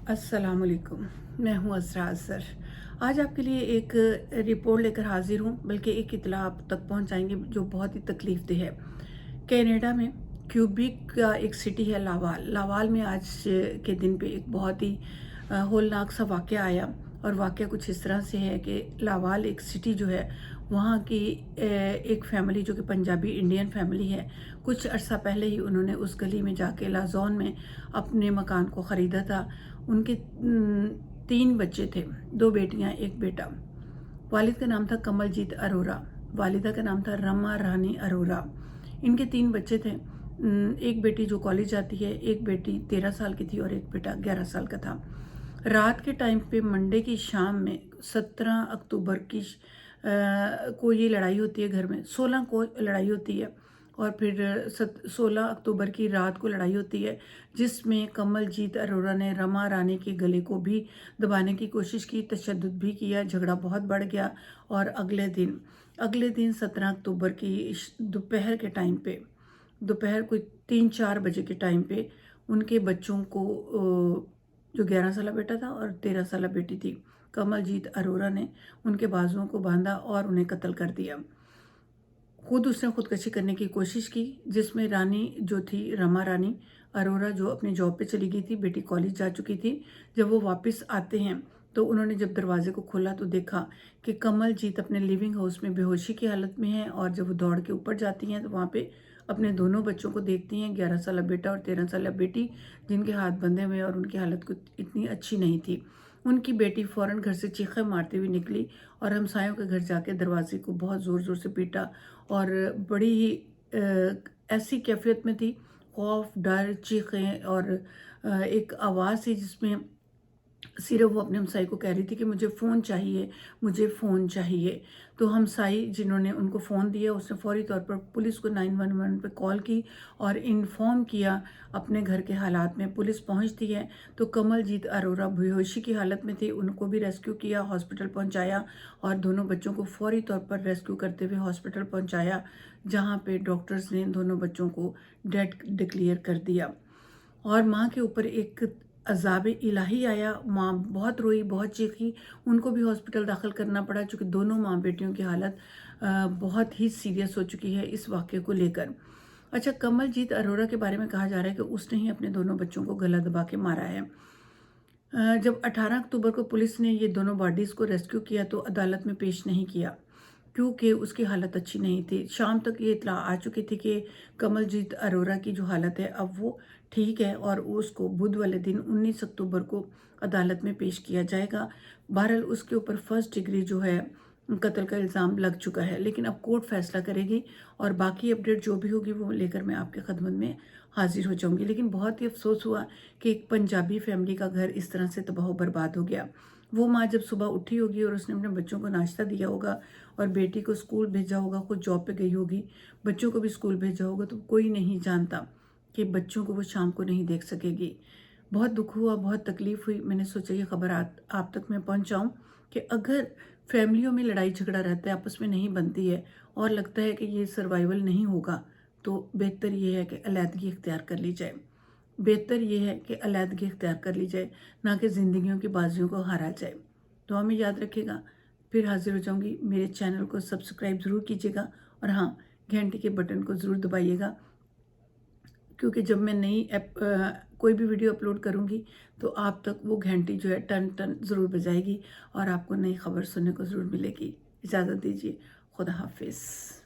अस्सलाम वालेकुम। मैं हूँ असरा अज़हर। आज आपके लिए एक रिपोर्ट लेकर हाजिर हूँ, बल्कि एक इत्तला आप तक पहुँचाएंगे जो बहुत ही तकलीफ देह है। कनाडा में क्यूबिक का एक सिटी है लावाल। लावाल में आज के दिन पे एक बहुत ही होलनाक सा वाक़या आया, और वाक़या कुछ इस तरह से है कि लावाल एक सिटी जो है, वहाँ की एक फैमिली जो कि पंजाबी इंडियन फैमिली है, कुछ अर्सा पहले ही उन्होंने उस गली में जाके लाजौन में अपने मकान को ख़रीदा था। उनके 3 बच्चे थे, 2 बेटियां, 1 बेटा। वालिद का नाम था कमलजीत अरोरा, वालिदा का नाम था रमा रानी अरोरा। इनके 3 बच्चे थे। एक बेटी जो कॉलेज जाती है, एक बेटी 13 साल की थी और एक बेटा 11 साल का था। रात के टाइम पे मंडे की शाम में 17 अक्टूबर की को ये लड़ाई होती है घर में। 16 को लड़ाई होती है और फिर 16 अक्टूबर की रात को लड़ाई होती है, जिसमें कमलजीत अरोरा ने रमा रानी के गले को भी दबाने की कोशिश की, तशद्दुद भी किया। झगड़ा बहुत बढ़ गया और अगले दिन 17 अक्टूबर की दोपहर के टाइम पे, दोपहर कोई 3-4 बजे के टाइम पे, उनके बच्चों को जो 11 साल बेटा था और 13 साल बेटी थी, कमलजीत अरोरा ने उनके बाजुओं को बांधा और उन्हें कत्ल कर दिया। खुद उसने खुदकशी करने की कोशिश की, जिसमें रानी जो थी, रमा रानी अरोरा, जो अपनी जॉब पे चली गई थी, बेटी कॉलेज जा चुकी थी। जब वो वापस आते हैं तो उन्होंने जब दरवाजे को खोला तो देखा कि कमलजीत अपने लिविंग हाउस में बेहोशी की हालत में है, और जब वो दौड़ के ऊपर जाती हैं तो वहाँ पे अपने दोनों बच्चों को देखती हैं, 11 साल बेटा और 13 साल बेटी, जिनके हाथ बंधे हुए और उनकी हालत कुछ इतनी अच्छी नहीं थी। उनकी बेटी फ़ौरन घर से चीखें मारती हुई निकली और हमसायों के घर जाके दरवाजे को बहुत ज़ोर ज़ोर से पीटा, और बड़ी ही ऐसी कैफियत में थी, खौफ, डर, चीखें और एक आवाज़ थी जिसमें सिर्फ वो अपने हमसाई को कह रही थी कि मुझे फ़ोन चाहिए, मुझे फ़ोन चाहिए। तो हमसाई जिन्होंने उनको फ़ोन दिया, उसने फ़ौरी तौर पर पुलिस को 911 पे कॉल की और इन्फॉर्म किया अपने घर के हालात में। पुलिस पहुंचती है तो कमलजीत अरोरा बेहोशी की हालत में थे, उनको भी रेस्क्यू किया, हॉस्पिटल पहुंचाया और दोनों बच्चों को फ़ौरी तौर पर रेस्क्यू करते हुए हॉस्पिटल पहुँचाया, जहाँ पर डॉक्टर्स ने दोनों बच्चों को डेड डिक्लेयर कर दिया। और माँ के ऊपर एक अज़ाब इलाही आया। माँ बहुत रोई, बहुत चीखी, उनको भी हॉस्पिटल दाखिल करना पड़ा, चूँकि दोनों माँ बेटियों की हालत बहुत ही सीरियस हो चुकी है इस वाक़े को लेकर। अच्छा, कमलजीत अरोरा के बारे में कहा जा रहा है कि उसने ही अपने दोनों बच्चों को गला दबा के मारा है। जब 18 अक्टूबर को पुलिस ने ये दोनों बॉडीज़ को रेस्क्यू किया तो अदालत में पेश नहीं किया, क्योंकि उसकी हालत अच्छी नहीं थी। शाम तक ये इत्तला आ चुकी थी कि कमलजीत अरोरा की जो हालत है अब वो ठीक है, और उसको बुध वाले दिन 19 अक्टूबर को अदालत में पेश किया जाएगा। बहरहाल उसके ऊपर फर्स्ट डिग्री जो है कत्ल का इल्ज़ाम लग चुका है, लेकिन अब कोर्ट फैसला करेगी और बाकी अपडेट जो भी होगी वो लेकर मैं आपके खदमत में हाजिर हो जाऊंगी। लेकिन बहुत ही अफसोस हुआ कि एक पंजाबी फैमिली का घर इस तरह से तबाह बर्बाद हो गया। वो माँ जब सुबह उठी होगी और उसने अपने बच्चों को नाश्ता दिया होगा और बेटी को स्कूल भेजा होगा, खुद जॉब पे गई होगी, बच्चों को भी स्कूल भेजा होगा, तो कोई नहीं जानता कि बच्चों को वो शाम को नहीं देख सकेगी। बहुत दुख हुआ, बहुत तकलीफ़ हुई। मैंने सोचा ये खबर आप तक मैं पहुंचाऊं कि अगर फैमिलियों में लड़ाई झगड़ा रहता है, आपस में नहीं बनती है और लगता है कि ये सर्वाइवल नहीं होगा, तो बेहतर ये है कि अलहदगी इख्तियार कर ली जाए। बेहतर ये है कि अलहदगी इख्तियार कर ली जाए, ना कि ज़िंदगियों की बाजियों को हारा जाए। दुआ में याद रखिएगा। फिर हाजिर हो जाऊंगी। मेरे चैनल को सब्सक्राइब ज़रूर कीजिएगा और हाँ, घंटी के बटन को ज़रूर दबाइएगा, क्योंकि जब मैं नई कोई भी वीडियो अपलोड करूंगी तो आप तक वो घंटी जो है टन टन ज़रूर बजाएगी और आपको नई खबर सुनने को ज़रूर मिलेगी। इजाज़त दीजिए। खुदा हाफिज़।